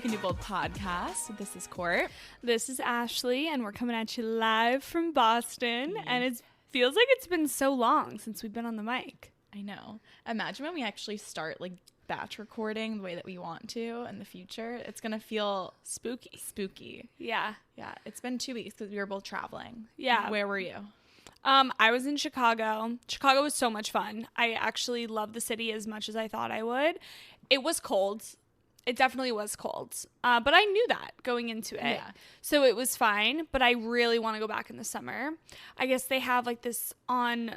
You Can Do Both podcast. This is Court. This is Ashley, and we're coming at you live from Boston. And it feels like it's been so long since we've been on the mic. I know. Imagine when we actually start like batch recording the way that we want to in the future. It's going to feel spooky. Yeah. Yeah. It's been 2 weeks because we were both traveling. Yeah. Where were you? I was in Chicago. Chicago was so much fun. I actually love the city as much as I thought I would. It was cold. It definitely was cold. But I knew that going into it. Yeah. So it was fine. But I really want to go back in the summer. I guess they have like this on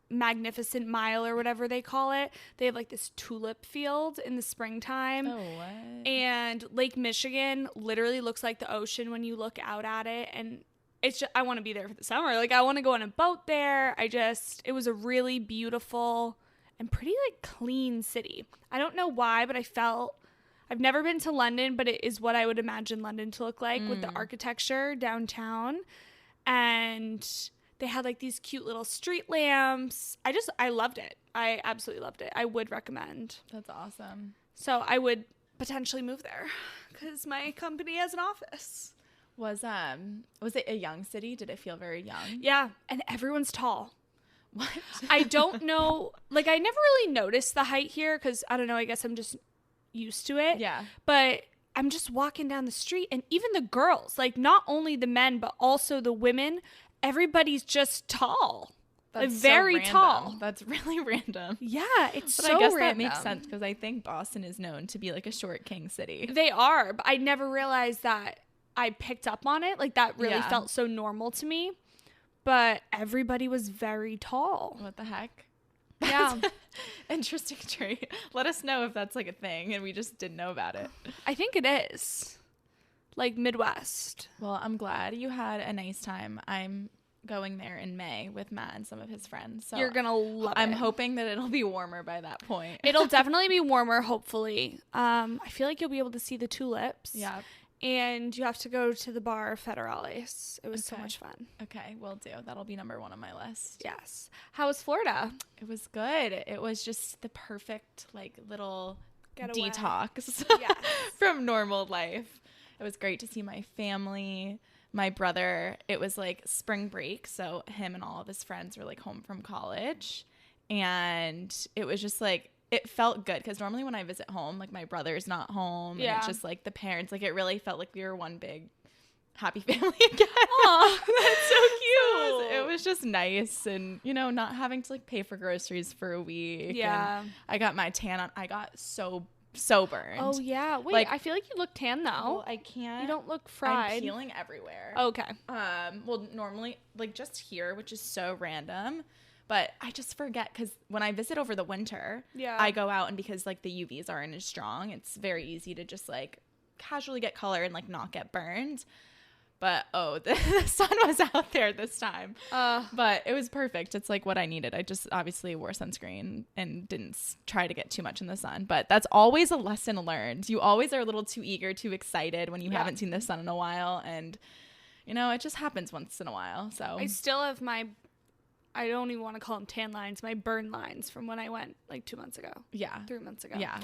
Magnificent Mile or whatever they call it. They have like this tulip field in the springtime. Oh, what? And Lake Michigan literally looks like the ocean when you look out at it. And it's just, I want to be there for the summer. Like, I want to go on a boat there. It was a really beautiful and pretty, like, clean city. I don't know why, but I've never been to London, but it is what I would imagine London to look like with the architecture downtown. And they had, like, these cute little street lamps. I loved it. I absolutely loved it. I would recommend. That's awesome. So I would potentially move there because my company has an office. Was it a young city? Did it feel very young? Yeah, and everyone's tall. What? I don't know. Like, I never really noticed the height here because, I don't know, I guess I'm just used to it. Yeah. But I'm just walking down the street, and even the girls, like, not only the men, but also the women, everybody's just tall. That's like, very so tall. That's really random. Yeah, it's But so I guess random. that makes sense because I think Boston is known to be like a short king city. They are, but I never realized that I picked up on it. Like, that really Yeah. felt so normal to me. But everybody was very tall. What the heck? Yeah. Interesting trait. Let us know if that's like a thing and we just didn't know about it. I think it is. Like, Midwest. Well, I'm glad you had a nice time. I'm going there in May with Matt and some of his friends. So You're going to love it. I'm hoping that it'll be warmer by that point. It'll definitely be warmer, hopefully. I feel like you'll be able to see the tulips. Yeah. And you have to go to the bar Federales. It was so Okay. much fun. Okay, will do. That'll be number 1 on my list. Yes. How was Florida? It was good. It was just the perfect like little Getaway. detox Yes. from normal life. It was great to see my family, my brother. It was like spring break, so him and all of his friends were like home from college, and it was just like it felt good because normally when I visit home, like my brother's not home, and it's just like the parents. Like, it really felt like we were one big happy family again. Oh, that's so cute. So it was just nice, and not having to like pay for groceries for a week. Yeah. And I got my tan on. I got so burned. Oh, yeah. Wait, Like, I feel like you look tan, though. Well, I can't. You don't look fried. I'm peeling everywhere. Okay. Well, normally, like, just here, which is so random, but I just forget because when I visit over the winter, Yeah. I go out, and because like the UVs aren't as strong, it's very easy to just like casually get color and like not get burned. But the sun was out there this time. But it was perfect. It's like what I needed. I just obviously wore sunscreen and didn't try to get too much in the sun. But that's always a lesson learned. You always are a little too eager, too excited when you haven't seen the sun in a while. And, it just happens once in a while. So I still have I don't even want to call them tan lines, my burn lines from when I went like 2 months ago. Yeah. 3 months ago. Yeah.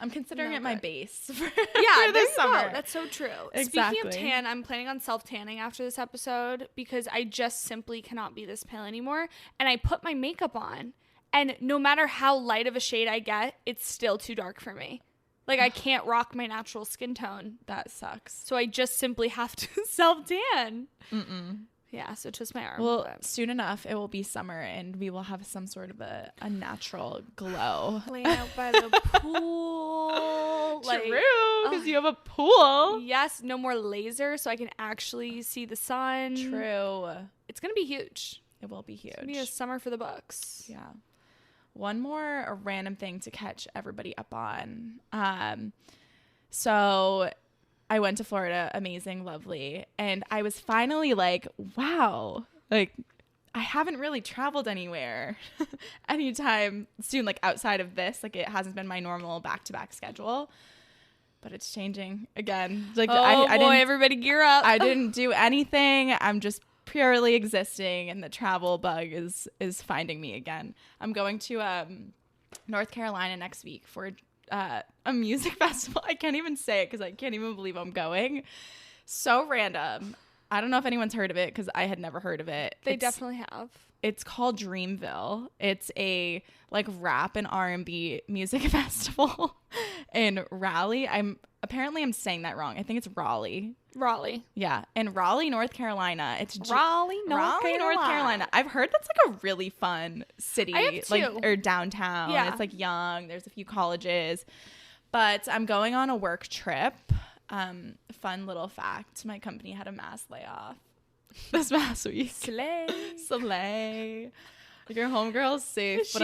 I'm considering it my base for, yeah, for this summer. Go. That's so true. Exactly. Speaking of tan, I'm planning on self-tanning after this episode because I just simply cannot be this pale anymore. And I put my makeup on, and no matter how light of a shade I get, it's still too dark for me. Like, I can't rock my natural skin tone. That sucks. So I just simply have to self-tan. Yeah, so twist my arm. Well, soon enough, it will be summer, and we will have some sort of a natural glow. Laying out by the pool. True, because you have a pool. Yes, no more laser, so I can actually see the sun. True. It's going to be huge. It will be huge. It's going to be a summer for the books. Yeah. One more random thing to catch everybody up on. So I went to Florida, amazing, lovely. And I was finally like, wow, like I haven't really traveled anywhere anytime soon, like outside of this. Like, it hasn't been my normal back-to-back schedule, but it's changing again. Like, I didn't, everybody gear up. I didn't do anything. I'm just purely existing, and the travel bug is finding me again. I'm going to North Carolina next week for a music festival. I can't even say it because I can't even believe I'm going. So random. I don't know if anyone's heard of it because I had never heard of it. They definitely have. It's called Dreamville. It's a like rap and R&B music festival in Raleigh. I'm saying that wrong. I think it's Raleigh. Yeah, in Raleigh, North Carolina. It's Raleigh, North Carolina. I've heard that's like a really fun city. I have too. Like, or downtown. Yeah. It's like young. There's a few colleges. But I'm going on a work trip. Fun little fact. My company had a mass layoff this past week. Slay. Your homegirl's safe, but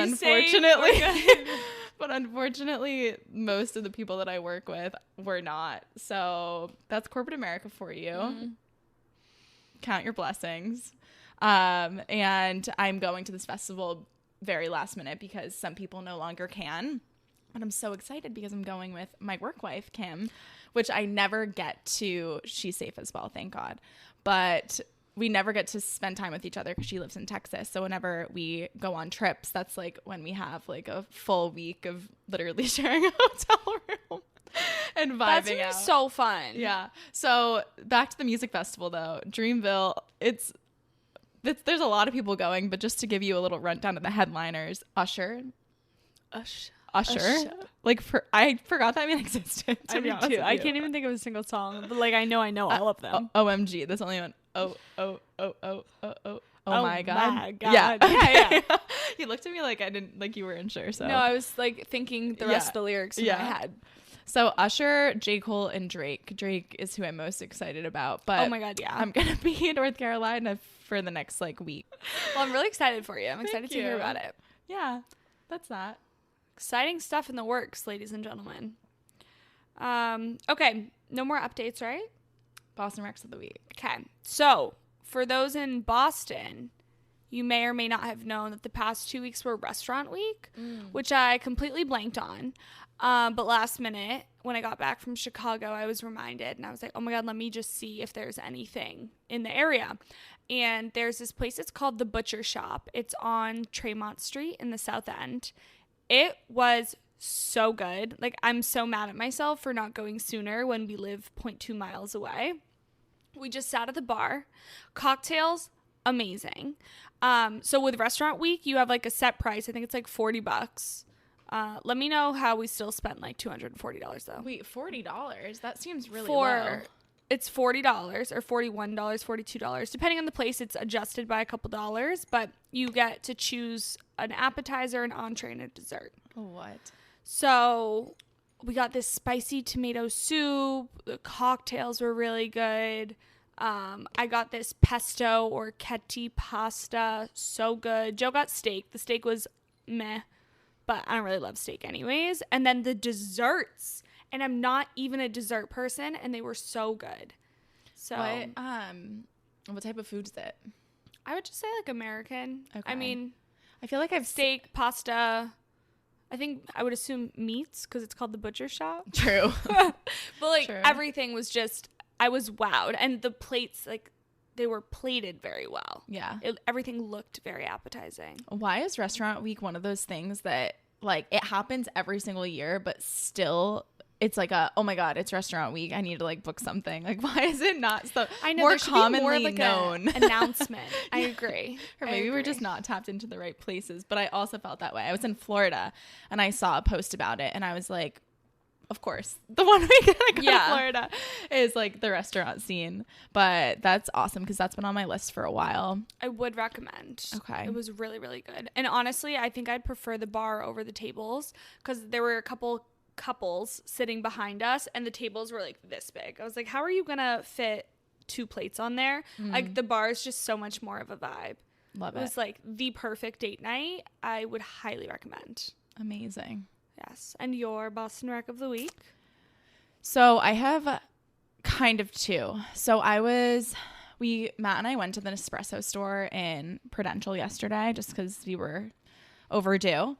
unfortunately, most of the people that I work with were not. So that's corporate America for you. Count your blessings. And I'm going to this festival very last minute because some people no longer can. And I'm so excited because I'm going with my work wife, Kim, which I never get to. She's safe as well, thank God. But we never get to spend time with each other because she lives in Texas. So whenever we go on trips, that's like when we have like a full week of literally sharing a hotel room and vibing out. That's so fun. Yeah. So back to the music festival though. Dreamville, there's a lot of people going, but just to give you a little rundown of the headliners, Usher. Like I forgot that even existed. I did too. I can't even think of a single song, but like I know all of them. OMG, that's only one. Oh my god. Yeah. You looked at me like I didn't, like you weren't sure. So no, I was like thinking the rest of the lyrics in my head. So Usher, J. Cole, and Drake. Drake is who I'm most excited about. But oh my god, yeah. I'm gonna be in North Carolina for the next like week. Well, I'm really excited for you. I'm excited to hear about it. Yeah, that's that. Exciting stuff in the works, ladies and gentlemen. Okay, no more updates, right? Boston Recs of the week. Okay, so for those in Boston, you may or may not have known that the past 2 weeks were restaurant week, which I completely blanked on. But last minute, when I got back from Chicago, I was reminded, and I was like, oh my God, let me just see if there's anything in the area. And there's this place, it's called The Butcher Shop. It's on Tremont Street in the South End. It was so good. Like, I'm so mad at myself for not going sooner when we live 0.2 miles away. We just sat at the bar. Cocktails, amazing. So with restaurant week, you have like a set price. I think it's like $40. Let me know how we still spent like $240 though. Wait, $40? That seems really low. It's $40 or $41, $42. Depending on the place, it's adjusted by a couple dollars, but you get to choose an appetizer, an entree, and a dessert. What? So we got this spicy tomato soup. The cocktails were really good. I got this pesto or keti pasta. So good. Joe got steak. The steak was meh, but I don't really love steak anyways. And then the desserts. And I'm not even a dessert person, and they were so good. So what type of food is it? I would just say like American. Okay. I mean, I feel like I've steak, pasta. I think I would assume meats because it's called The Butcher Shop. True. But like everything was just, I was wowed. And the plates, like they were plated very well. Yeah. Everything looked very appetizing. Why is restaurant week one of those things that like it happens every single year, but still it's like oh my God, it's restaurant week. I need to like book something. Like, why is it not so I know, more there should commonly be more of like known? An announcement. I agree. Or maybe we're just not tapped into the right places. But I also felt that way. I was in Florida and I saw a post about it and I was like, of course, the one week that I go to Florida is like the restaurant scene. But that's awesome because that's been on my list for a while. I would recommend. Okay. It was really, really good. And honestly, I think I'd prefer the bar over the tables because there were a couple couples sitting behind us and the tables were like this big. I was like, how are you gonna fit 2 plates on there? Like the bar is just so much more of a vibe. Love it. It was like the perfect date night. I would highly recommend. Amazing. Yes. And your Boston Rec of the week? So I have kind of 2. So Matt and I went to the Nespresso store in Prudential yesterday just because we were overdue.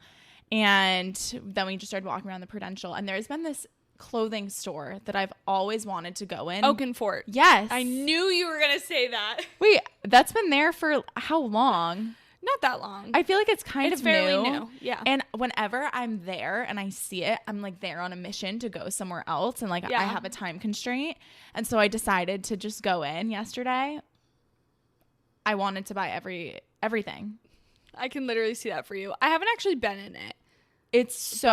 And then we just started walking around the Prudential. And there's been this clothing store that I've always wanted to go in. Oakenfort. Yes. I knew you were going to say that. Wait, that's been there for how long? Not that long. I feel like it's kind of fairly new. Yeah. And whenever I'm there and I see it, I'm like there on a mission to go somewhere else. And like I have a time constraint. And so I decided to just go in yesterday. I wanted to buy everything. I can literally see that for you. I haven't actually been in it. It's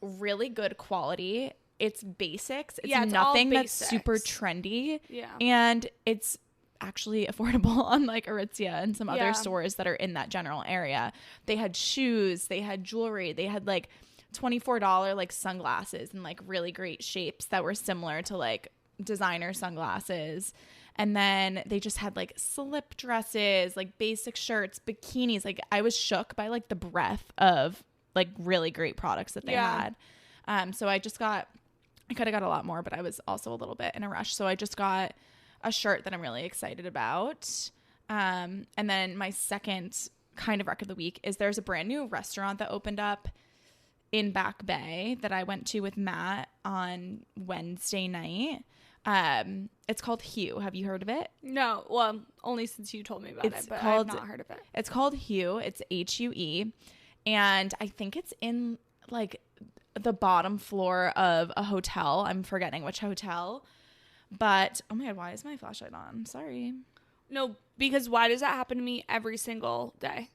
really good quality. It's basics. It's nothing that's super trendy. Yeah. And it's actually affordable, unlike Aritzia and some other stores that are in that general area. They had shoes, they had jewelry, they had like $24 like sunglasses and like really great shapes that were similar to like designer sunglasses. And then they just had like slip dresses, like basic shirts, bikinis. Like I was shook by like the breadth of like really great products that they had. So I could have got a lot more, but I was also a little bit in a rush. So I just got a shirt that I'm really excited about. And then my second kind of rec of the week is there's a brand new restaurant that opened up in Back Bay that I went to with Matt on Wednesday night. It's called Hue. Have you heard of it? No. Well, only since you told me about it, but I've not heard of it. It's called Hue. It's HUE. And I think it's in like the bottom floor of a hotel. I'm forgetting which hotel. But, oh my God, why is my flashlight on? Sorry. No, because why does that happen to me every single day?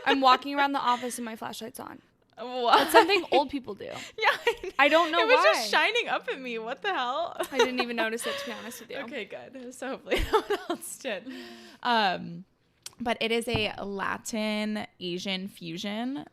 I'm walking around the office and my flashlight's on. What? That's something old people do. Yeah. I don't know why. It was just shining up at me. What the hell? I didn't even notice it, to be honest with you. Okay, good. So hopefully no one else did. But it is a Latin Asian fusion.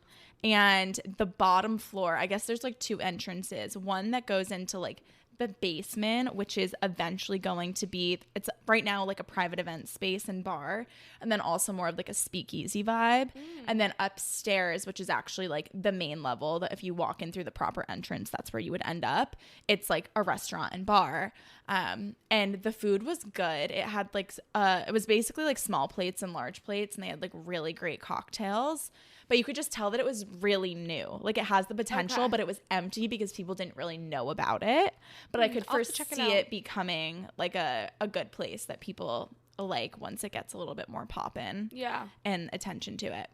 And the bottom floor, I guess there's like two entrances. One that goes into like the basement, which is eventually going to be, it's right now like a private event space and bar, and then also more of like a speakeasy vibe. And then upstairs, which is actually like the main level, that if you walk in through the proper entrance, that's where you would end up. It's like a restaurant and bar. And the food was good. It had like it was basically like small plates and large plates, and they had like really great cocktails. But you could just tell that it was really new. Like it has the potential, but it was empty because people didn't really know about it. But I could foresee it becoming like a good place that people like once it gets a little bit more poppin'. Yeah. And attention to it.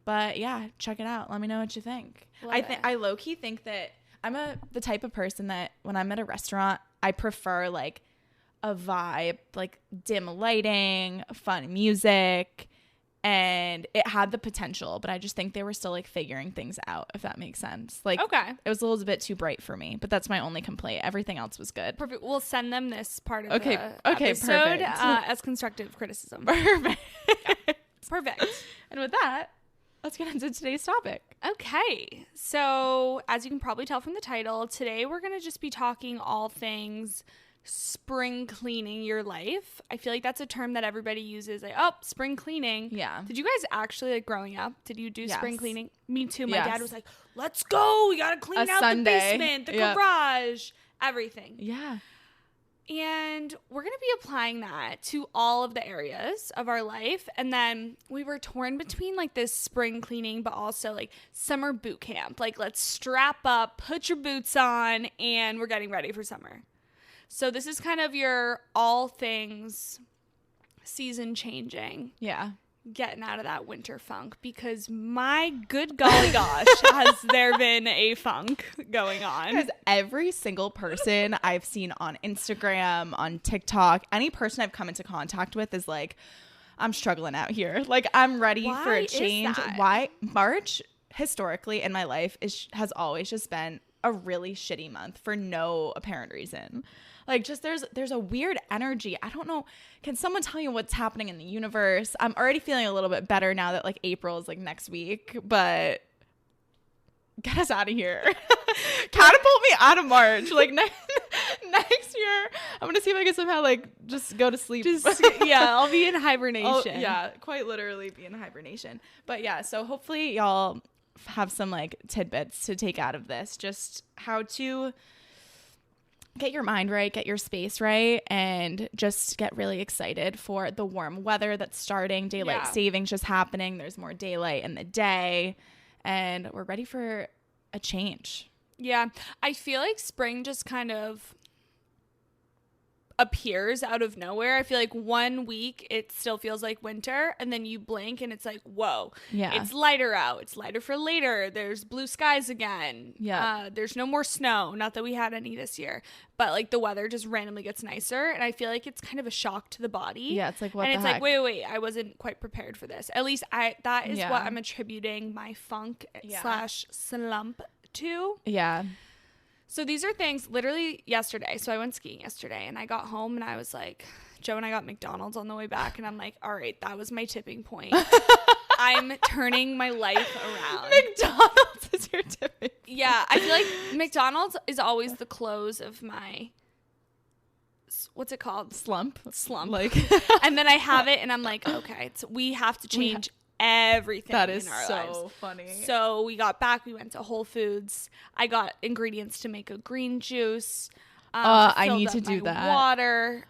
But yeah, check it out. Let me know what you think. I low-key think that I'm the type of person that when I'm at a restaurant, I prefer like a vibe, like dim lighting, fun music. And it had the potential, but I just think they were still like figuring things out, if that makes sense. Like, okay, it was a little bit too bright for me, but that's my only complaint. Everything else was good. Perfect. We'll send them this part of the episode as constructive criticism. Perfect. Yeah. Perfect. And with that, let's get into today's topic. Okay. So, as you can probably tell from the title, today we're going to just be talking all things spring cleaning your life. I feel like that's a term that everybody uses, like, oh, spring cleaning. Yeah. Did you guys actually, like, growing up, did you do spring cleaning? Me too. My dad was like, let's go, we gotta clean out Sunday. The basement, the garage, everything. Yeah. And we're going to be applying that to all of the areas of our life. And then we were torn between like this spring cleaning, but also like summer boot camp. Like, let's strap up, put your boots on, and we're getting ready for summer. So this is kind of your all things season changing. Yeah. Getting out of that winter funk, because my good golly gosh, has there been a funk going on. Because every single person I've seen on Instagram, on TikTok, any person I've come into contact with is like, I'm struggling out here. Like, I'm ready for a change. Why? March, historically in my life, has always just been a really shitty month for no apparent reason. Like, just there's a weird energy. I don't know. Can someone tell you what's happening in the universe? I'm already feeling a little bit better now that like April is like next week, but get us out of here. Catapult me out of March. Like next year, I'm gonna see if I can somehow like just go to sleep. I'll be in hibernation. Quite literally be in hibernation. But yeah, so hopefully y'all have some like tidbits to take out of this, just how to get your mind right, get your space right, and just get really excited for the warm weather that's starting. Daylight savings just happening. There's more daylight in the day, and we're ready for a change. Yeah, I feel like spring just kind of appears out of nowhere. I feel like 1 week it still feels like winter, and then you blink and it's like, whoa, it's lighter out. It's lighter for later. There's blue skies again. There's no more snow. Not that we had any this year, but like the weather just randomly gets nicer, and I feel like it's kind of a shock to the body. It's like, what and the it's heck? like, wait, I wasn't quite prepared for this. At least that is what I'm attributing my funk / slump to. So these are things literally yesterday. So I went skiing yesterday, and I got home and I was like, Joe and I got McDonald's on the way back, and I'm like, all right, that was my tipping point. I'm turning my life around. McDonald's is your tipping point. Yeah, I feel like McDonald's is always the close of my, what's it called? Slump. Like, and then I have it and I'm like, okay, we have to change everything that is in our so lives. Funny. So we got back, we went to Whole Foods. I got ingredients to make a green juice. I need to do that. Water.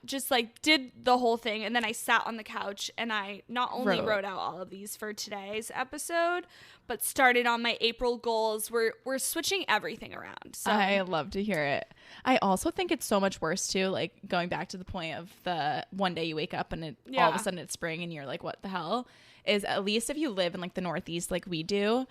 Just like did the whole thing, and then I sat on the couch and I not only wrote out all of these for today's episode, but started on my April goals. We're switching everything around. So I love to hear it. I also think it's so much worse too, like going back to the point of the one day you wake up and all of a sudden it's spring and you're like, what the hell? Is at least if you live in like the Northeast like we do,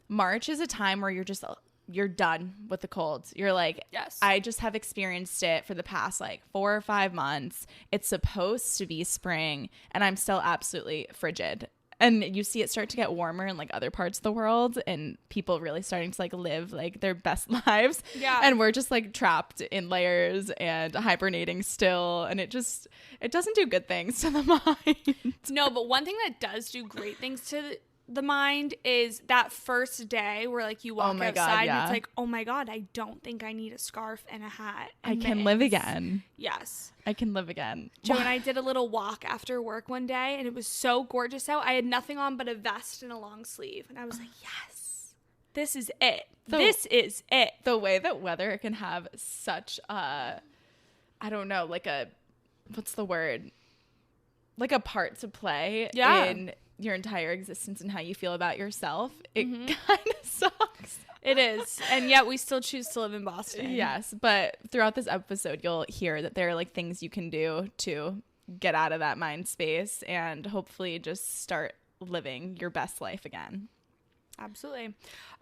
March is a time where you're done with the colds. You're like, I just have experienced it for the past like 4 or 5 months. It's supposed to be spring and I'm still absolutely frigid. And you see it start to get warmer in like other parts of the world, and people really starting to like live like their best lives. And we're just like trapped in layers and hibernating still. And it doesn't do good things to the mind. No, but one thing that does do great things to the mind is that first day where like you walk outside and it's like, oh my God, I don't think I need a scarf and a hat. And I can live again. Yes. I can live again. Joe and I did a little walk after work one day, and it was so gorgeous out. I had nothing on but a vest and a long sleeve. And I was like, yes, this is it. This is it. The way that weather can have such I don't know, like what's the word? Like a part to play in your entire existence and how you feel about yourself. It kind of sucks. It is. And yet we still choose to live in Boston. Yes. But throughout this episode, you'll hear that there are like things you can do to get out of that mind space and hopefully just start living your best life again. Absolutely.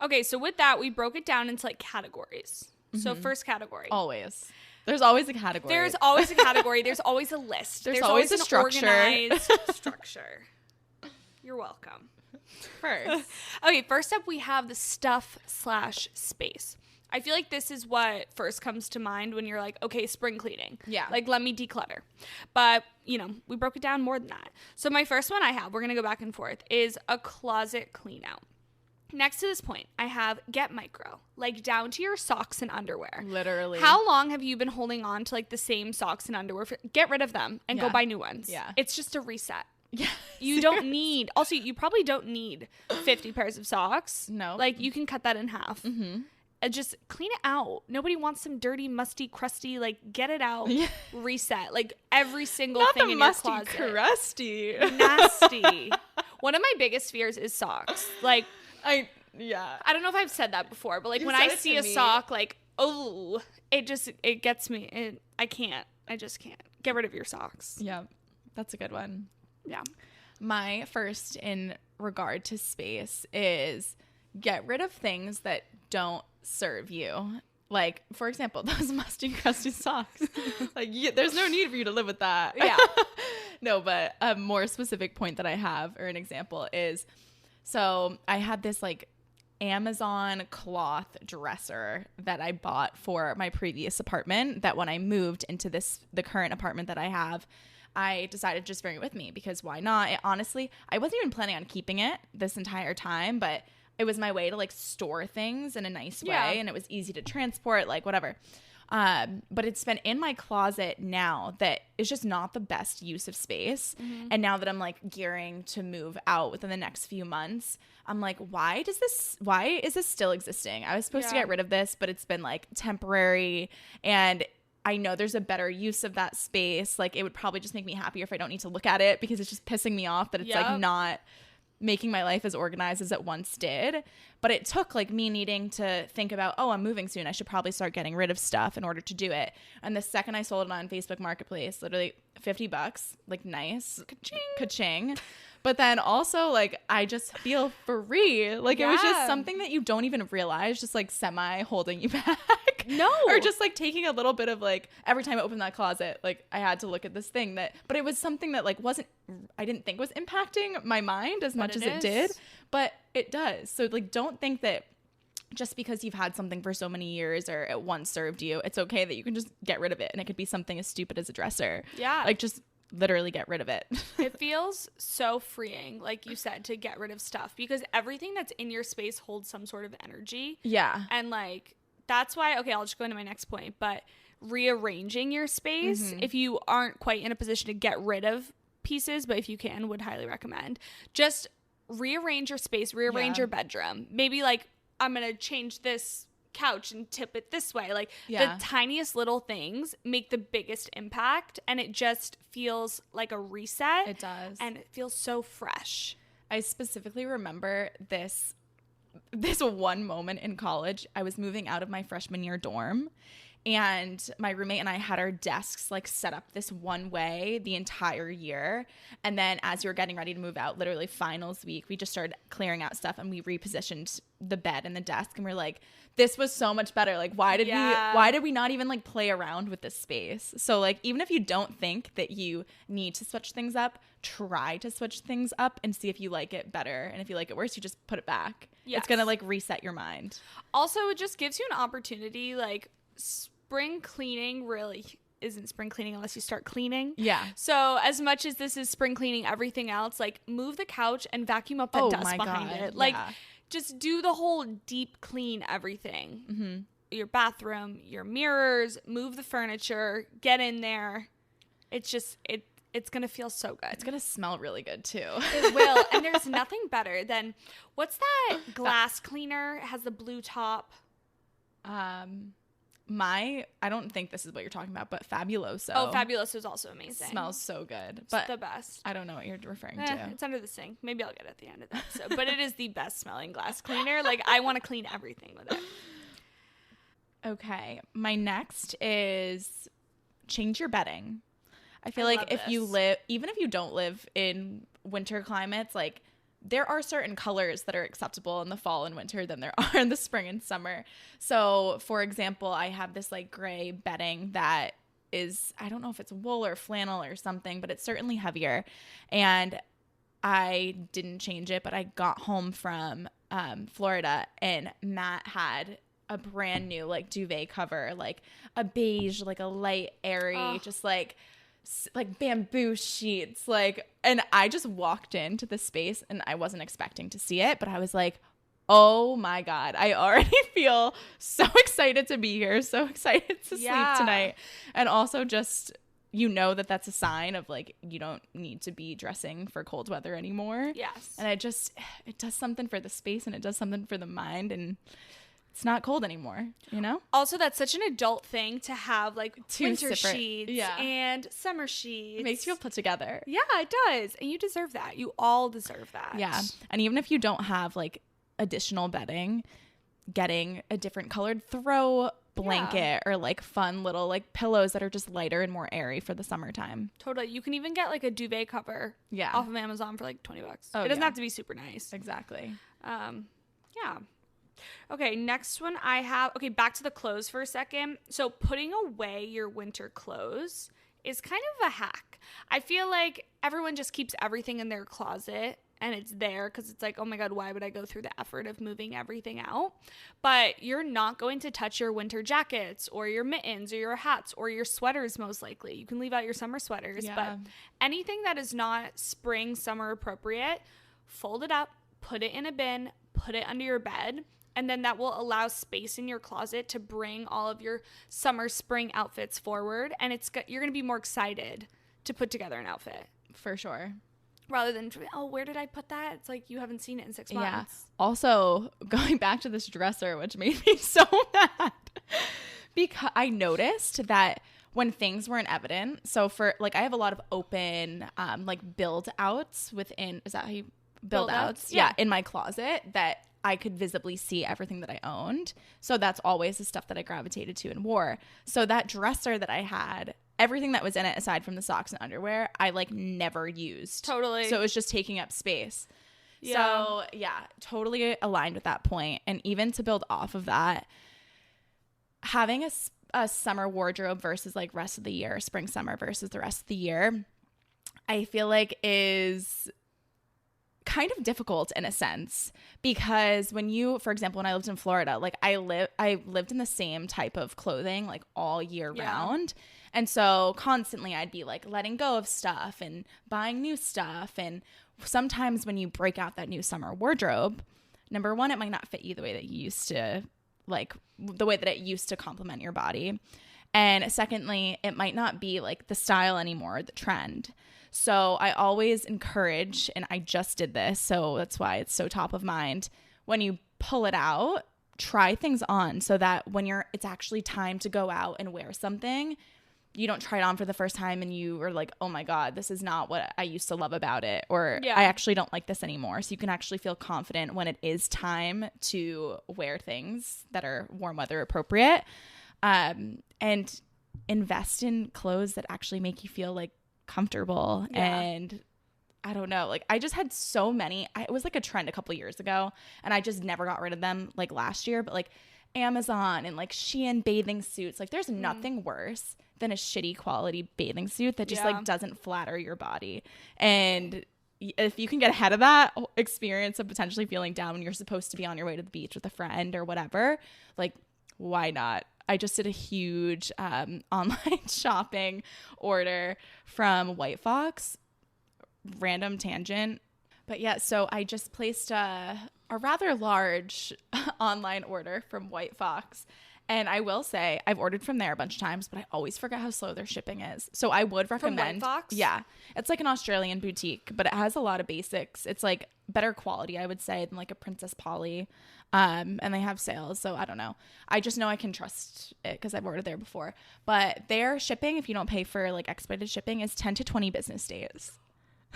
Okay. So with that, we broke it down into like categories. So first category. Always. There's always a category. There's always a category. There's always a list. There's always a structure. Organized structure. You're welcome. First. Okay, first up we have the stuff/space. I feel like this is what first comes to mind when you're like, okay, spring cleaning. Yeah. Like, let me declutter. But, we broke it down more than that. So my first one we're going to go back and forth, is a closet clean out. Next to this point, I have get micro, like down to your socks and underwear. Literally. How long have you been holding on to like the same socks and underwear? Get rid of them and go buy new ones. Yeah. It's just a reset. Yeah. You don't need, also, you probably don't need 50 pairs of socks. No. Like, you can cut that in half. And just clean it out. Nobody wants some dirty, musty, crusty, like, get it out, reset. Like, every single thing in your closet. Not the musty, crusty. Nasty. One of my biggest fears is socks. Like, I don't know if I've said that before, but, like, when I see a sock, like, oh, it gets me. I just can't. Get rid of your socks. Yeah. That's a good one. Yeah. My first in regard to space is get rid of things that don't serve you. Like, for example, those musty, crusty socks. Like, there's no need for you to live with that. Yeah. No, but a more specific point that I have, or an example, is so I had this like Amazon cloth dresser that I bought for my previous apartment that when I moved into the current apartment that I have, I decided to just bring it with me because why not? Honestly, I wasn't even planning on keeping it this entire time, but it was my way to like store things in a nice way and it was easy to transport, like whatever. But it's been in my closet now that is just not the best use of space. And now that I'm like gearing to move out within the next few months, I'm like, why is this still existing? I was supposed to get rid of this, but it's been like temporary, and I know there's a better use of that space. Like, it would probably just make me happier if I don't need to look at it because it's just pissing me off that it's like not making my life as organized as it once did. But it took like me needing to think about, oh, I'm moving soon. I should probably start getting rid of stuff in order to do it. And the second I sold it on Facebook Marketplace, literally $50, like nice, ka-ching. Ka-ching. But then also like I just feel free. Like it was just something that you don't even realize, just like semi holding you back. No. Or just like taking a little bit of like every time I opened that closet, like I had to look at this thing but it was something that like I didn't think was impacting my mind as much as it did, but it does. So like don't think that just because you've had something for so many years or it once served you, it's okay that you can just get rid of it. And it could be something as stupid as a dresser. Yeah. Like just literally get rid of it. It feels so freeing, like you said, to get rid of stuff because everything that's in your space holds some sort of energy. Yeah. And like that's why, okay, I'll just go into my next point, but rearranging your space, if you aren't quite in a position to get rid of pieces, but if you can, would highly recommend. Just rearrange your space, rearrange your bedroom. Maybe like I'm going to change this couch and tip it this way. Like the tiniest little things make the biggest impact, and it just feels like a reset. It does. And it feels so fresh. I specifically remember this one moment in college. I was moving out of my freshman year dorm, and my roommate and I had our desks like set up this one way the entire year. And then as we were getting ready to move out, literally finals week, we just started clearing out stuff and we repositioned the bed and the desk. And we're like, this was so much better. Like, why did we not even like play around with this space? So like, even if you don't think that you need to switch things up, try to switch things up and see if you like it better. And if you like it worse, you just put it back. Yes. It's going to like reset your mind. Also, it just gives you an opportunity. Like spring cleaning really isn't spring cleaning unless you start cleaning. Yeah. So as much as this is spring cleaning everything else, like move the couch and vacuum up the dust behind it. Like just do the whole deep clean everything. Mm-hmm. Your bathroom, your mirrors, move the furniture, get in there. It's just, it's going to feel so good. It's going to smell really good too. It will. And there's nothing better than, what's that glass cleaner? It has the blue top. I don't think this is what you're talking about, but Fabuloso. Oh, Fabuloso is also amazing. Smells so good. It's the best. I don't know what you're referring to. It's under the sink. Maybe I'll get it at the end of the episode. But it is the best smelling glass cleaner. Like, I want to clean everything with it. Okay. My next is change your bedding. I feel like even if you don't live in winter climates, like there are certain colors that are acceptable in the fall and winter than there are in the spring and summer. So, for example, I have this like gray bedding that is, I don't know if it's wool or flannel or something, but it's certainly heavier. And I didn't change it, but I got home from Florida and Matt had a brand new like duvet cover, like a beige, like a light airy, just like bamboo sheets, like, and I just walked into the space and I wasn't expecting to see it, but I was like, oh my God, I already feel so excited to be here, so excited to sleep tonight. And also just, you know, that's a sign of like, you don't need to be dressing for cold weather anymore. Yes. And it does something for the space and it does something for the mind, and it's not cold anymore, you know? Also, that's such an adult thing to have, like, winter sheets and summer sheets. It makes you feel put together. Yeah, it does. And you deserve that. You all deserve that. Yeah. And even if you don't have, like, additional bedding, getting a different colored throw blanket or, like, fun little, like, pillows that are just lighter and more airy for the summertime. Totally. You can even get, like, a duvet cover off of Amazon for, like, $20. Oh, it doesn't have to be super nice. Exactly. Yeah. Okay, next one I have. Okay, back to the clothes for a second. So putting away your winter clothes is kind of a hack. I feel like everyone just keeps everything in their closet and it's there because it's like, oh my God, why would I go through the effort of moving everything out? But you're not going to touch your winter jackets or your mittens or your hats or your sweaters most likely. You can leave out your summer sweaters, but anything that is not spring, summer appropriate, fold it up, put it in a bin, put it under your bed. And then that will allow space in your closet to bring all of your summer, spring outfits forward. And you're going to be more excited to put together an outfit. For sure. Rather than, oh, where did I put that? It's like you haven't seen it in 6 months. Yeah. Also, going back to this dresser, which made me so mad. Because I noticed that when things weren't evident. So for, like, I have a lot of open, like, build outs within, is that how you build outs. Yeah. In my closet that I could visibly see everything that I owned. So that's always the stuff that I gravitated to and wore. So that dresser that I had, everything that was in it aside from the socks and underwear, I like never used. Totally. So it was just taking up space. Yeah. So yeah, totally aligned with that point. And even to build off of that, having a summer wardrobe versus like rest of the year, spring, summer versus the rest of the year, I feel like is kind of difficult in a sense, because when you, for example, when I lived in Florida, like I lived in the same type of clothing like all year round. And so constantly I'd be like letting go of stuff and buying new stuff. And sometimes when you break out that new summer wardrobe, number one, it might not fit you the way that you used to, like the way that it used to complement your body. And secondly, it might not be like the style anymore, the trend. So I always encourage, and I just did this, so that's why it's so top of mind, when you pull it out, try things on so that when it's actually time to go out and wear something, you don't try it on for the first time and you are like, oh my God, this is not what I used to love about it, or I actually don't like this anymore. So you can actually feel confident when it is time to wear things that are warm weather appropriate, and invest in clothes that actually make you feel like comfortable. And I don't know, like I just had so many. It was like a trend a couple years ago and I just never got rid of them like last year, but like Amazon and like Shein bathing suits, like there's nothing worse than a shitty quality bathing suit that just like doesn't flatter your body. And if you can get ahead of that experience of potentially feeling down when you're supposed to be on your way to the beach with a friend or whatever, like why not? I just did a huge online shopping order from White Fox. Random tangent. But yeah, so I just placed a rather large online order from White Fox. And I will say, I've ordered from there a bunch of times, but I always forget how slow their shipping is. So I would recommend. From White Fox? Yeah. It's like an Australian boutique, but it has a lot of basics. It's like better quality, I would say, than like a Princess Polly. And they have sales. So I don't know. I just know I can trust it because I've ordered there before. But their shipping, if you don't pay for like expedited shipping, is 10 to 20 business days.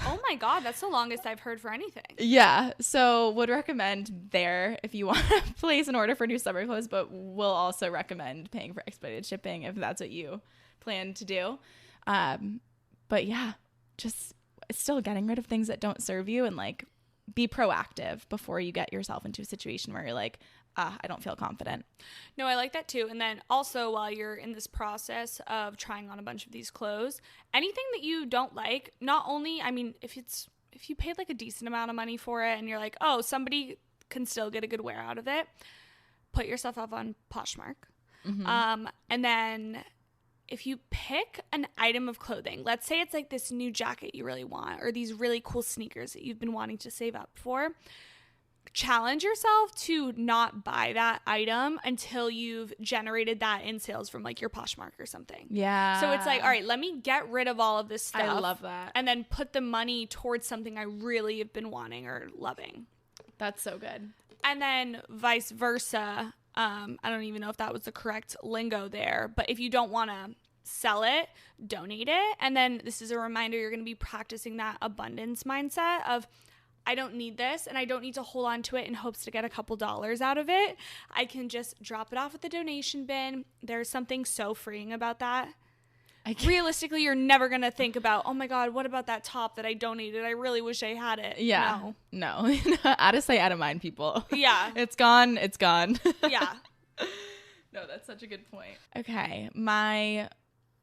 Oh my God, that's the longest I've heard for anything. Yeah, so would recommend there if you want to place an order for new summer clothes, but will also recommend paying for expedited shipping if that's what you plan to do. But yeah, just still getting rid of things that don't serve you and like be proactive before you get yourself into a situation where you're like, I don't feel confident. No, I like that too. And then also while you're in this process of trying on a bunch of these clothes, anything that you don't like, not only, I mean, if you paid like a decent amount of money for it and you're like, oh, somebody can still get a good wear out of it, put yourself up on Poshmark. Mm-hmm. And then if you pick an item of clothing, let's say it's like this new jacket you really want or these really cool sneakers that you've been wanting to save up for, challenge yourself to not buy that item until you've generated that in sales from like your Poshmark or something. Yeah. So it's like, all right, let me get rid of all of this stuff. I love that. And then put the money towards something I really have been wanting or loving. That's so good. And then vice versa. I don't even know if that was the correct lingo there, but if you don't want to sell it, donate it. And then this is a reminder, you're going to be practicing that abundance mindset of, I don't need this and I don't need to hold on to it in hopes to get a couple dollars out of it. I can just drop it off at the donation bin. There's something so freeing about that. Realistically, you're never going to think about, oh my God, what about that top that I donated? I really wish I had it. Yeah. No. Out of sight, out of mind, people. Yeah. It's gone. It's gone. Yeah. No, that's such a good point. Okay. My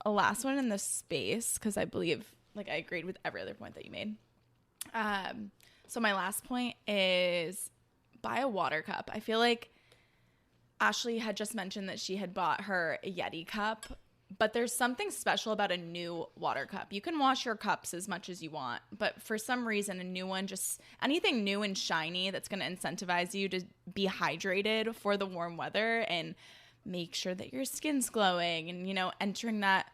last one in this space, because I believe, like, I agreed with every other point that you made. So my last point is buy a water cup. I feel like Ashley had just mentioned that she had bought her Yeti cup, but there's something special about a new water cup. You can wash your cups as much as you want, but for some reason, a new one, just anything new and shiny that's going to incentivize you to be hydrated for the warm weather and make sure that your skin's glowing and, you know, entering that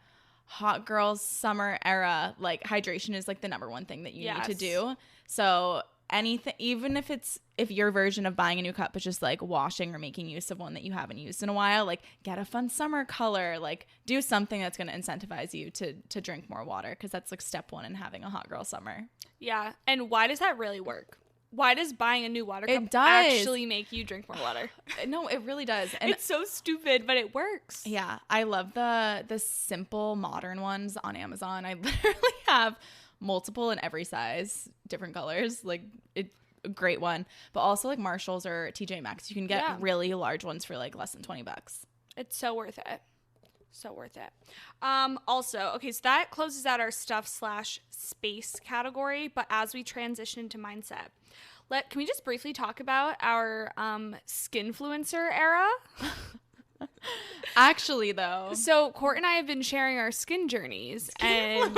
hot girl summer era. Like, hydration is like the number one thing that you need to do. So anything, even if your version of buying a new cup is just like washing or making use of one that you haven't used in a while, like get a fun summer color, like do something that's going to incentivize you to drink more water, because that's like step one in having a hot girl summer. Yeah. And why does that really work? why does buying a new water cup actually make you drink more water? No, it really does. And it's so stupid, but it works. Yeah. I love the simple modern ones on Amazon. I literally have multiple in every size, different colors. Like a great one. But also like Marshalls or TJ Maxx, you can get really large ones for like less than $20. It's so worth it. So worth it. Also, okay, so that closes out our stuff/space category. But as we transition into mindset, can we just briefly talk about our skinfluencer era? Actually, though. So Court and I have been sharing our skin journeys, and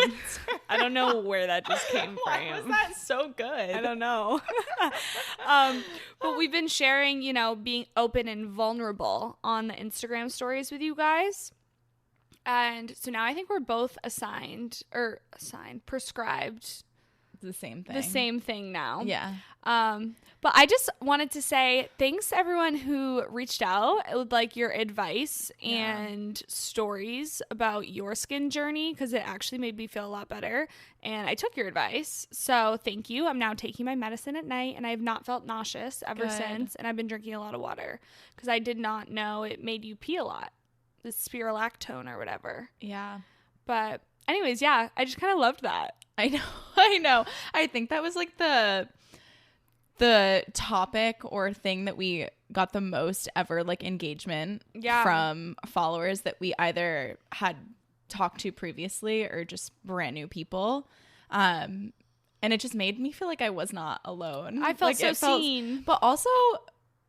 I don't know where that just came from. Why was that so good? I don't know. But we've been sharing, you know, being open and vulnerable on the Instagram stories with you guys. And so now I think we're both prescribed the same thing. The same thing now. Yeah. But I just wanted to say thanks to everyone who reached out with like your advice and stories about your skin journey, because it actually made me feel a lot better. And I took your advice. So thank you. I'm now taking my medicine at night and I have not felt nauseous ever since. And I've been drinking a lot of water because I did not know it made you pee a lot. The spirulactone or whatever. Yeah. But anyways, yeah, I just kind of loved that. I know. I think that was like the topic or thing that we got the most ever like engagement from followers that we either had talked to previously or just brand new people. And it just made me feel like I was not alone. I felt like seen. But also,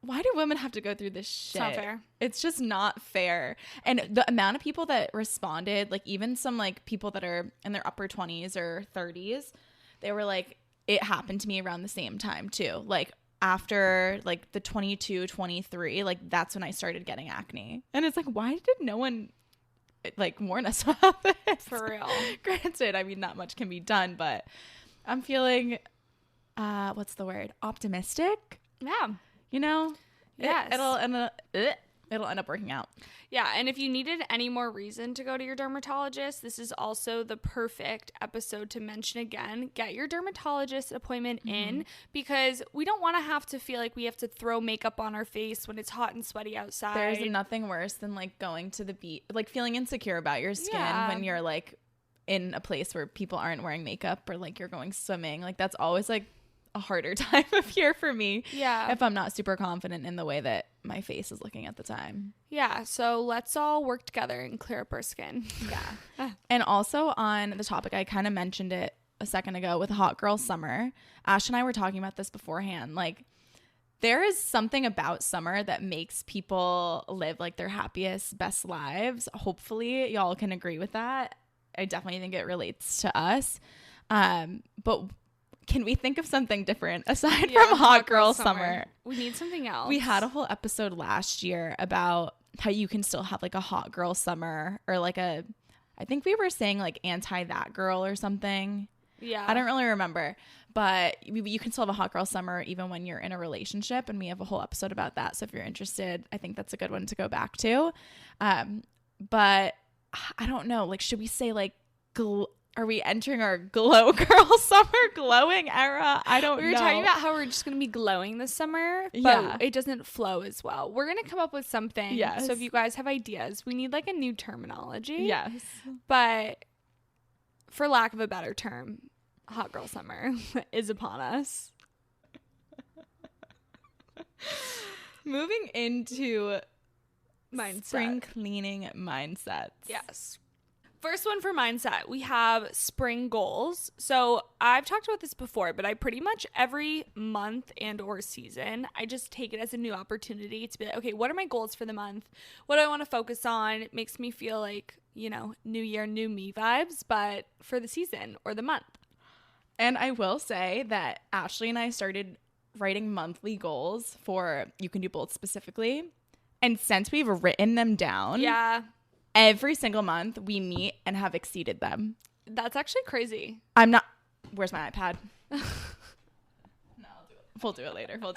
why do women have to go through this shit? It's not fair. It's just not fair. And the amount of people that responded, like even some like people that are in their upper 20s or 30s, they were like, it happened to me around the same time too. Like after like the 22, 23, like that's when I started getting acne. And it's like, why did no one like warn us about this? For real. Granted, I mean, not much can be done, but I'm feeling, what's the word? Optimistic? Yeah. You know? Yes. It'll end up working out. Yeah, and if you needed any more reason to go to your dermatologist, this is also the perfect episode to mention again. Get your dermatologist appointment in, because we don't want to have to feel like we have to throw makeup on our face when it's hot and sweaty outside. There's nothing worse than like going to the beach, like feeling insecure about your skin when you're like in a place where people aren't wearing makeup or like you're going swimming. Like that's always like a harder time of year for me. Yeah. If I'm not super confident in the way that my face is looking at the time. Yeah. So let's all work together and clear up our skin. Yeah. And also on the topic, I kind of mentioned it a second ago with Hot Girl Summer. Ash and I were talking about this beforehand. Like there is something about summer that makes people live like their happiest, best lives. Hopefully y'all can agree with that. I definitely think it relates to us. But can we think of something different aside from Hot Girl Summer? We need something else. We had a whole episode last year about how you can still have like a Hot Girl Summer or like I think we were saying like anti that girl or something. Yeah. I don't really remember, but you can still have a Hot Girl Summer even when you're in a relationship. And we have a whole episode about that. So if you're interested, I think that's a good one to go back to. But I don't know, like, should we say like, are we entering our glow girl summer glowing era? I don't know. We were talking about how we're just going to be glowing this summer, but it doesn't flow as well. We're going to come up with something. Yes. So if you guys have ideas, we need like a new terminology. Yes. But for lack of a better term, Hot Girl Summer is upon us. Moving into mindset. Spring cleaning mindsets. Yes. First one for mindset, we have spring goals. So I've talked about this before, but I pretty much every month and or season, I just take it as a new opportunity to be like, okay, what are my goals for the month? What do I want to focus on? It makes me feel like, you know, new year, new me vibes, but for the season or the month. And I will say that Ashley and I started writing monthly goals for You Can Do Both specifically. And since we've written them down, every single month we meet and have exceeded them. That's actually crazy. I'm not. Where's my iPad? No, we'll do it later. But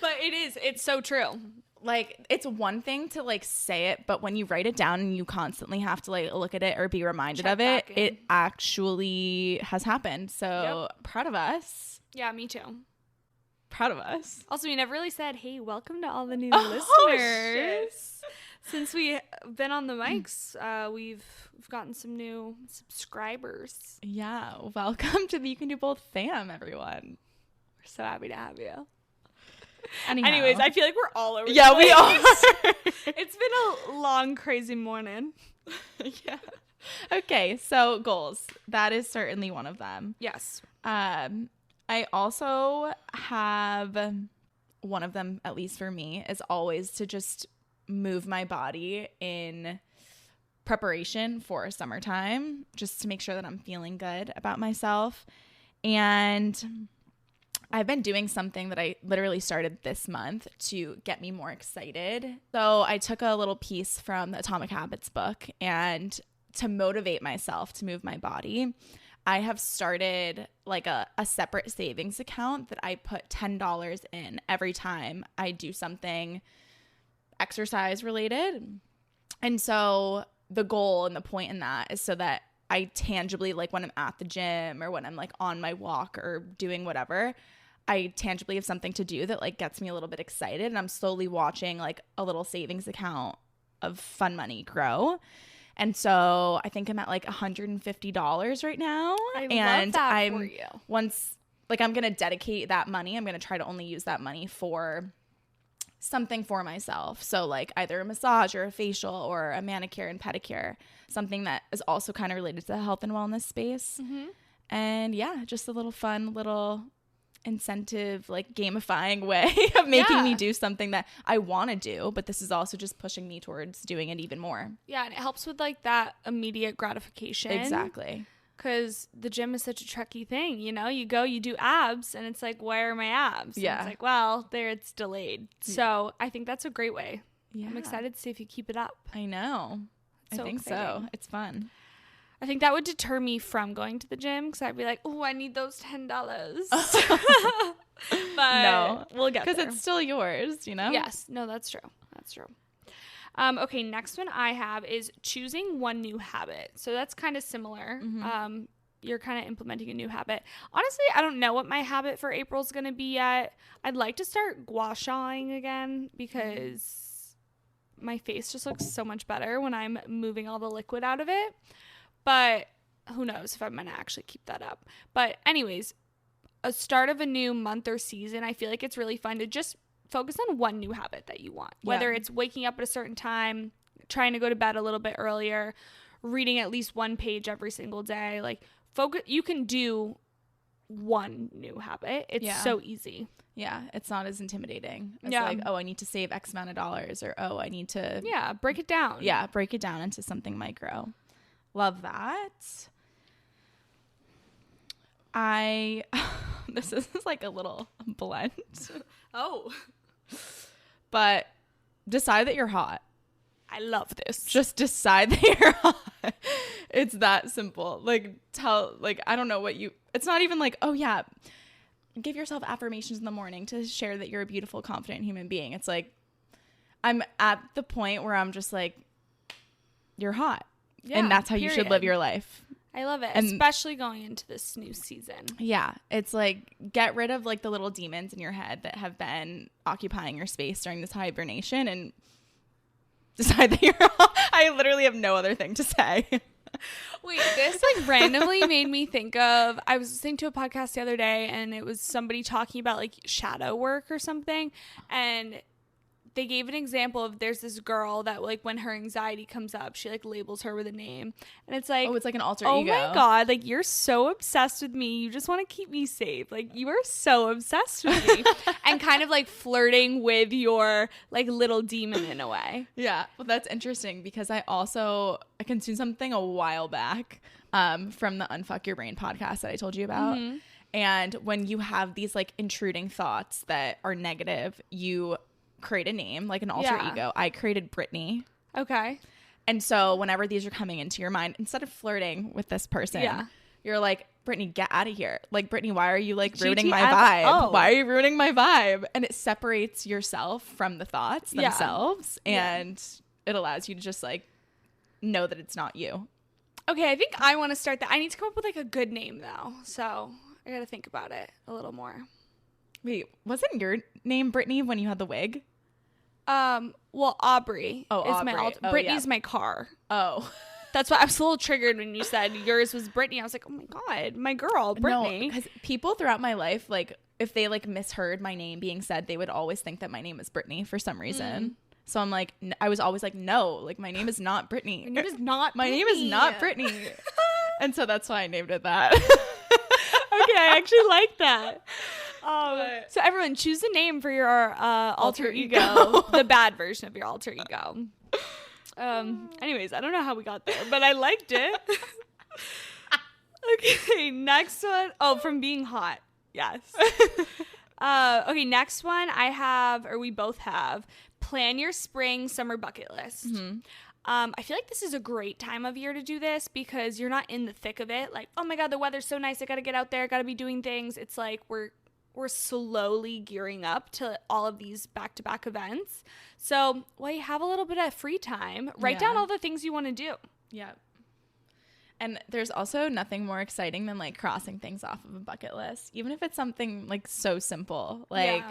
it's so true. Like, it's one thing to like say it, but when you write it down and you constantly have to like look at it or be reminded of it, it actually has happened. So proud of us. Yeah, me too. proud of us. Also, we never really said, hey, welcome to all the new listeners. Since we've been on the mics, we've gotten some new subscribers. Yeah, welcome to the You Can Do Both fam, everyone. We're so happy to have you. Anyways, I feel like we're all over. Yeah, we are. It's been a long, crazy morning. Yeah. Okay, so goals. That is certainly one of them. Yes. I also have one of them, at least for me, is always to just move my body in preparation for summertime, just to make sure that I'm feeling good about myself. And I've been doing something that I literally started this month to get me more excited. So I took a little piece from the Atomic Habits book, and to motivate myself to move my body, I have started like a separate savings account that I put $10 in every time I do something exercise related. And so the goal and the point in that is so that I tangibly, like when I'm at the gym or when I'm like on my walk or doing whatever, I tangibly have something to do that like gets me a little bit excited, and I'm slowly watching like a little savings account of fun money grow. And so I think I'm at like $150 right now. I love that for you. Once, like, I'm going to dedicate that money. I'm going to try to only use that money for something for myself. So like either a massage or a facial or a manicure and pedicure, something that is also kind of related to the health and wellness space. Mm-hmm. And yeah, just a little fun, little incentive, like gamifying way of making me do something that I want to do, but this is also just pushing me towards doing it even more. Yeah, and it helps with like that immediate gratification. Exactly. Because the gym is such a tricky thing, you know? You go, you do abs, and it's like, where are my abs? Yeah. And it's like, well, there, it's delayed. So I think that's a great way. Yeah. I'm excited to see if you keep it up. I know. I think so. It's fun. I think that would deter me from going to the gym because I'd be like, oh, I need those $10. But no, we'll get there. Because it's still yours, you know? Yes. No, that's true. That's true. Okay, next one I have is choosing one new habit. So that's kind of similar. Mm-hmm. You're kind of implementing a new habit. Honestly, I don't know what my habit for April is going to be yet. I'd like to start gua shaing again because my face just looks so much better when I'm moving all the liquid out of it. But who knows if I'm going to actually keep that up. But anyways, a start of a new month or season, I feel like it's really fun to just focus on one new habit that you want. Whether it's waking up at a certain time, trying to go to bed a little bit earlier, reading at least one page every single day. Like, focus. You can do one new habit. It's so easy. Yeah, it's not as intimidating. It's like, oh, I need to save X amount of dollars, or oh, I need to... Yeah, break it down. Yeah, break it down into something micro. Love that. This is like a little blunt. Oh. But decide that you're hot. I love this. Just decide that you're hot. It's that simple. Like, I don't know what it's not even like, oh yeah, give yourself affirmations in the morning to share that you're a beautiful, confident human being. It's like, I'm at the point where I'm just like, you're hot. Yeah, and that's how you should live your life. I love it, especially going into this new season. Yeah, it's like, get rid of like the little demons in your head that have been occupying your space during this hibernation and decide that you're hot. I literally have no other thing to say. Wait, this like randomly made me think of, I was listening to a podcast the other day and it was somebody talking about like shadow work or something, and they gave an example of there's this girl that like when her anxiety comes up, she like labels her with a name, and it's like, oh, it's like an alter ego. Oh my God, like you're so obsessed with me, you just want to keep me safe, like you are so obsessed with me. And kind of like flirting with your like little demon in a way. Yeah, well, that's interesting because I consumed something a while back from the Unfuck Your Brain podcast that I told you about. Mm-hmm. And when you have these like intruding thoughts that are negative, you create a name, like an alter ego. I created Brittany. Okay. And so whenever these are coming into your mind, instead of flirting with this person, you're like, Brittany, get out of here. Like, Brittany, why are you like ruining my vibe? Oh. Why are you ruining my vibe? And it separates yourself from the thoughts themselves. And it allows you to just like know that it's not you. Okay, I think I want to start that. I need to come up with like a good name though. So I got to think about it a little more. Wait, wasn't your name Brittany when you had the wig? Well, Aubrey is my Aubrey. Brittany's my car. Oh. That's why I was a little triggered when you said yours was Brittany. I was like, oh my God, my girl, Brittany. No, because people throughout my life, like, if they, like, misheard my name being said, they would always think that my name is Brittany for some reason. So I'm like, I was always like, no, like, my name is not Brittany. My name is not My name is not Brittany. And so that's why I named it that. Okay, I actually like that. So everyone, choose a name for your alter ego. The bad version of your alter ego. Anyways, I don't know how we got there, but I liked it. Okay, next one. Oh, from being hot. Yes. Okay, next one we both have, plan your spring summer bucket list. I feel like this is a great time of year to do this because you're not in the thick of it. Like, oh my God, the weather's so nice. I got to get out there. Got to be doing things. It's like we're slowly gearing up to all of these back-to-back events. So while you have a little bit of free time, write down all the things you want to do. Yeah. And there's also nothing more exciting than, like, crossing things off of a bucket list, even if it's something, like, so simple. Like,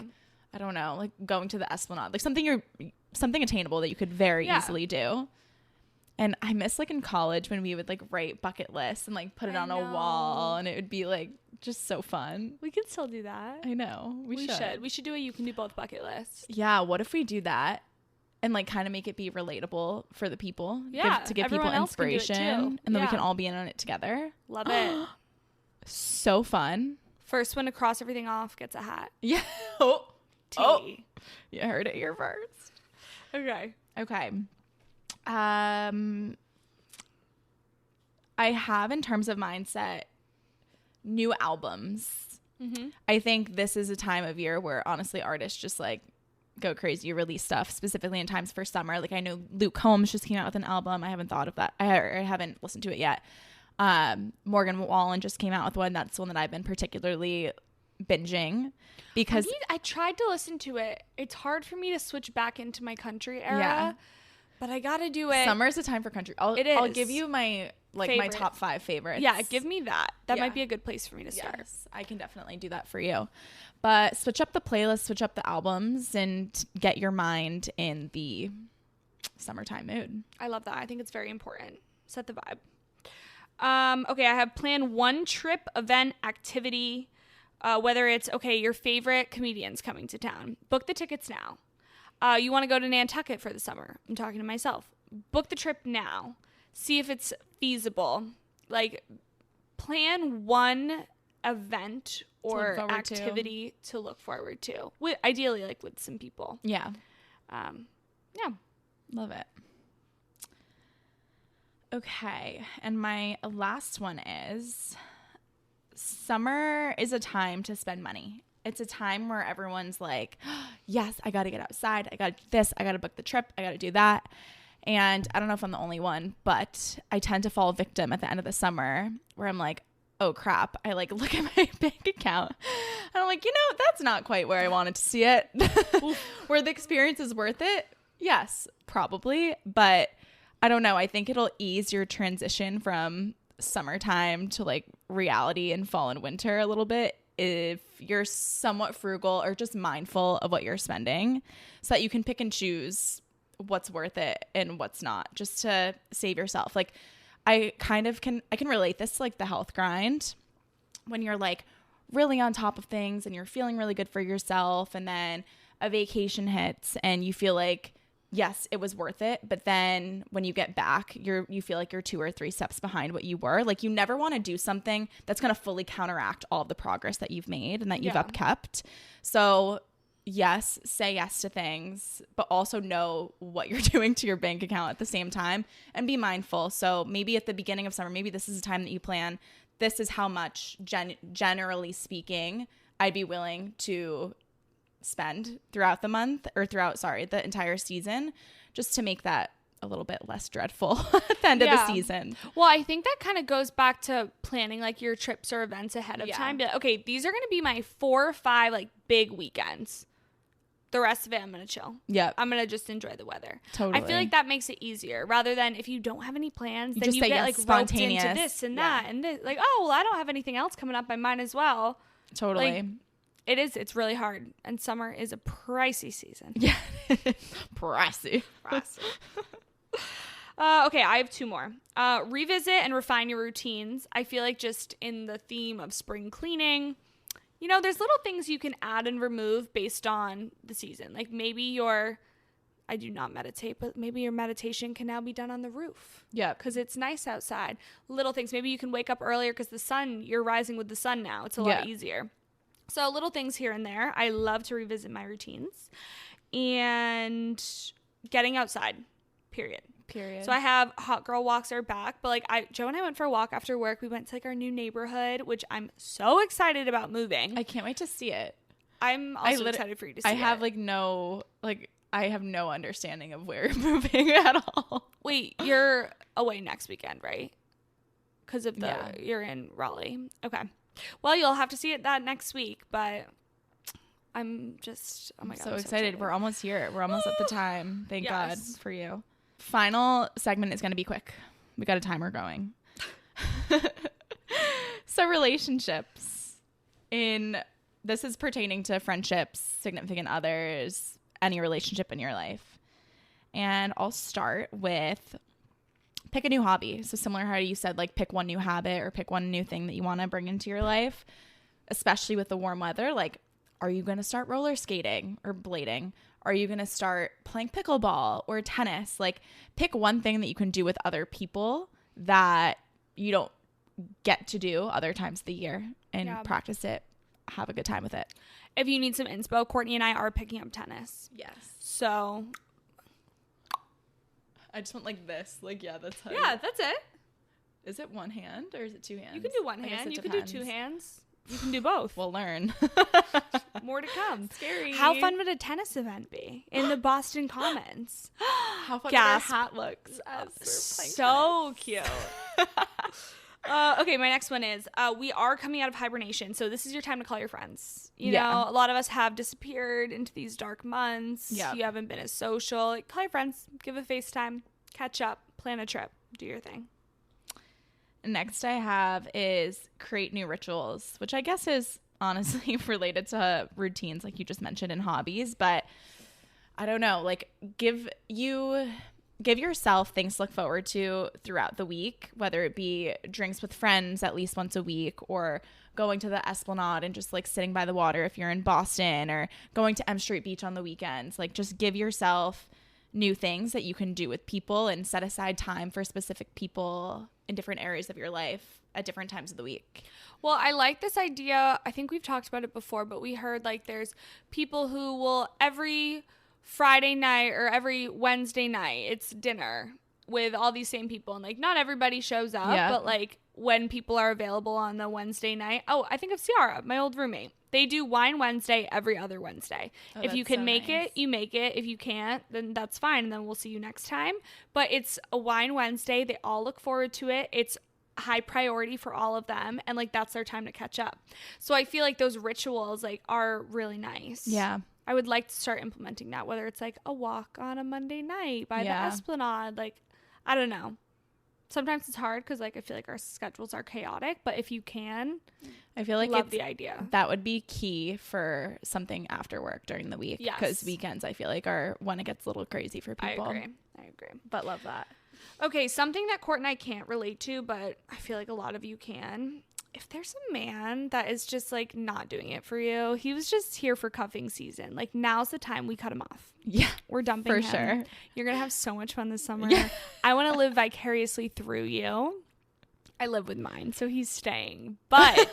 I don't know, like going to the Esplanade, like something attainable that you could very easily do. And I miss, like, in college when we would, like, write bucket lists and, like, put it on a wall, and it would be, like, just so fun. We could still do that. I know. We should. We should do a You Can Do Both bucket list. Yeah. What if we do that and, like, kind of make it be relatable for the people? Yeah. To give people inspiration. And then we can all be in on it together. Love it. So fun. First one to cross everything off gets a hat. Yeah. Oh. You heard it here first. Okay. I have, in terms of mindset, new albums. I think this is a time of year where, honestly, artists just, like, go crazy. You release stuff specifically in times for summer. Like, I know Luke Combs just came out with an album. I haven't thought of that. I haven't listened to it yet. Morgan Wallen just came out with one. That's the one that I've been particularly binging because I tried to listen to it. It's hard for me to switch back into my country era. But I gotta do it. Summer is a time for country. I'll give you my my top 5 favorites. Yeah, give me that. That might be a good place for me to start. Yes, I can definitely do that for you. But switch up the playlist, switch up the albums, and get your mind in the summertime mood. I love that. I think it's very important. Set the vibe. Okay, I have planned one trip, event, activity, whether it's, your favorite comedians coming to town. Book the tickets now. You want to go to Nantucket for the summer. I'm talking to myself. Book the trip now. See if it's feasible. Like, plan one event or activity to look forward to. Ideally, like, with some people. Yeah. Yeah. Love it. Okay. And my last one is, summer is a time to spend money. It's a time where everyone's like, yes, I got to get outside. I got to do this. I got to book the trip. I got to do that. And I don't know if I'm the only one, but I tend to fall victim at the end of the summer where I'm like, oh crap. I, like, look at my bank account and I'm like, that's not quite where I wanted to see it. Where the experience is worth it. Yes, probably. But I don't know. I think it'll ease your transition from summertime to, like, reality in fall and winter a little bit if you're somewhat frugal or just mindful of what you're spending, so that you can pick and choose what's worth it and what's not, just to save yourself. Like, I can relate this to, like, the health grind, when you're, like, really on top of things and you're feeling really good for yourself, and then a vacation hits and you feel like, yes, it was worth it. But then when you get back, you feel like you're 2 or 3 steps behind what you were. Like, you never want to do something that's going to fully counteract all of the progress that you've made and that you've upkept. So yes, say yes to things, but also know what you're doing to your bank account at the same time, and be mindful. So maybe at the beginning of summer, maybe this is a time that you plan, this is how much, generally speaking, I'd be willing to spend throughout the month, or the entire season, just to make that a little bit less dreadful at the end of the season. Well, I think that kind of goes back to planning, like, your trips or events ahead of time. Be like, okay, these are going to be my 4 or 5, like, big weekends. The rest of it, I'm going to chill. Yeah. I'm going to just enjoy the weather. Totally. I feel like that makes it easier, rather than if you don't have any plans, then you get, like, roped into this and that and this. Like, oh, well, I don't have anything else coming up. I might as well. Totally. Like, It is. It's really hard. And summer is a pricey season. Yeah. Pricey. Okay, I have 2 more. Revisit and refine your routines. I feel like just in the theme of spring cleaning, you know, there's little things you can add and remove based on the season. Like maybe I do not meditate, but maybe your meditation can now be done on the roof. Yeah. Because it's nice outside. Little things. Maybe you can wake up earlier because you're rising with the sun now. It's a lot easier. So little things here and there. I love to revisit my routines. And getting outside, period. So I have hot girl walks are back, but like Joe and I went for a walk after work. We went to like our new neighborhood, which I'm so excited about moving. I can't wait to see it. I'm also excited for you to see it. I have I have no understanding of where you're moving at all. Wait, you're away next weekend, right? Because of you're in Raleigh. Okay. Well, you'll have to see it that next week, but I'm just, oh my God. So excited. We're almost here. We're almost at the time. Thank God for you. Final segment is going to be quick. We got a timer going. So relationships. This is pertaining to friendships, significant others, any relationship in your life. And I'll start with pick a new hobby. So similar how you said, like pick one new habit or pick one new thing that you want to bring into your life, especially with the warm weather. Like, are you going to start roller skating or blading? Are you going to start playing pickleball or tennis? Like, pick one thing that you can do with other people that you don't get to do other times of the year and practice it. Have a good time with it. If you need some inspo, Courtney and I are picking up tennis. Yes. So I just went like this. Like, that's how. Yeah, that's it. Is it one hand or is it 2 hands? You can do one hand. You can do 2 hands. You can do both. We'll learn. More to come. Scary. How fun would a tennis event be? In the Boston comments. How fun would our hat looks as we're playing so tennis. Cute. Okay, my next one is we are coming out of hibernation, so this is your time to call your friends. You know, a lot of us have disappeared into these dark months. Yeah. You haven't been as social. Like, call your friends, give a FaceTime, catch up, plan a trip, do your thing. Next I have is create new rituals, which I guess is honestly related to routines like you just mentioned in hobbies, but I don't know, like give yourself things to look forward to throughout the week, whether it be drinks with friends at least once a week or going to the Esplanade and just like sitting by the water if you're in Boston or going to M Street Beach on the weekends. Like just give yourself new things that you can do with people and set aside time for specific people in different areas of your life at different times of the week. Well, I like this idea. I think we've talked about it before, but we heard like there's people who will every Friday night or every Wednesday night, it's dinner with all these same people. And like not everybody shows up, but like when people are available on the Wednesday night. Oh, I think of Ciara, my old roommate. They do Wine Wednesday every other Wednesday. Oh, if you can make it, you make it. If you can't, then that's fine. And then we'll see you next time. But it's a Wine Wednesday. They all look forward to it. It's high priority for all of them. And like, that's their time to catch up. So I feel like those rituals like are really nice. Yeah. I would like to start implementing that, whether it's like a walk on a Monday night by the Esplanade. Like, I don't know. Sometimes it's hard because like I feel like our schedules are chaotic, but if you can, I feel like love the idea. That would be key for something after work during the week. Because weekends I feel like are when it gets a little crazy for people. I agree. But love that. Okay, something that Court and I can't relate to, but I feel like a lot of you can. If there's a man that is just like not doing it for you, he was just here for cuffing season. Like now's the time we cut him off. Yeah, we're dumping him. For sure. You're going to have so much fun this summer. Yeah. I want to live vicariously through you. I live with mine, so he's staying. But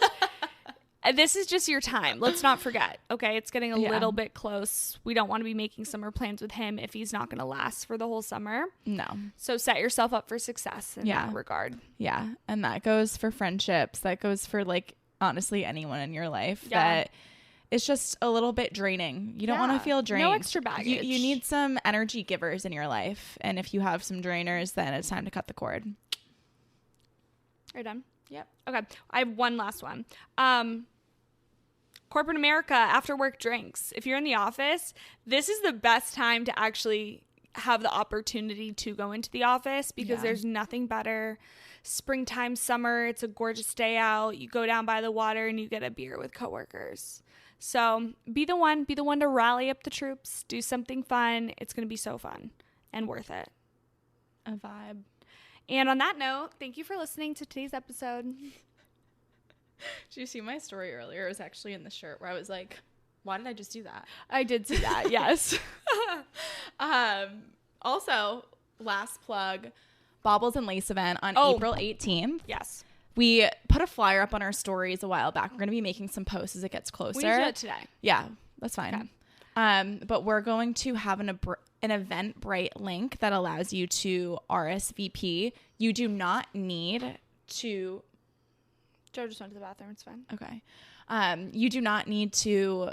this is just your time. Let's not forget. Okay, it's getting a little bit close. We don't want to be making summer plans with him if he's not going to last for the whole summer. No. So set yourself up for success in that regard. Yeah, and that goes for friendships. That goes for like honestly anyone in your life that it's just a little bit draining. You don't want to feel drained. No extra baggage. You need some energy givers in your life, and if you have some drainers, then it's time to cut the cord. Are you done? Yep. Okay. I have one last one. Corporate America after work drinks. If you're in the office, this is the best time to actually have the opportunity to go into the office because there's nothing better. Springtime, summer, it's a gorgeous day out. You go down by the water and you get a beer with coworkers. So be the one to rally up the troops, do something fun. It's going to be so fun and worth it. A vibe. And on that note, thank you for listening to today's episode. Did you see my story earlier? It was actually in the shirt where I was like, why did I just do that? I did see that, yes. Also, last plug, Baubles and Lace event on April 18th. Yes. We put a flyer up on our stories a while back. We're going to be making some posts as it gets closer. We do it today. Yeah, that's fine. Okay. But we're going to have an Eventbrite link that allows you to RSVP. You do not need to... Joe just went to the bathroom. It's fine. Okay. You do not need to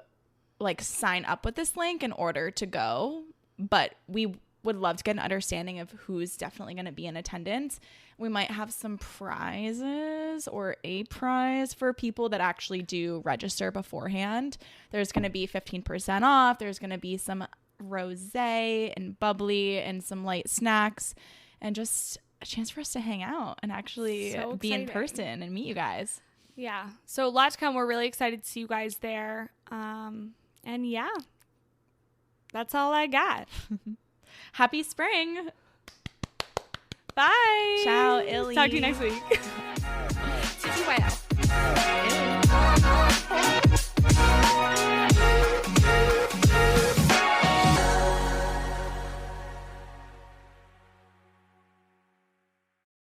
like sign up with this link in order to go, but we would love to get an understanding of who's definitely going to be in attendance. We might have some prizes or a prize for people that actually do register beforehand. There's going to be 15% off. There's going to be some rosé and bubbly and some light snacks and just a chance for us to hang out and actually be in person and meet you guys. Yeah. So a lot to come. We're really excited to see you guys there. And yeah, that's all I got. Happy spring. Bye. Ciao, Illy. Talk to you next week. See you. Bye now.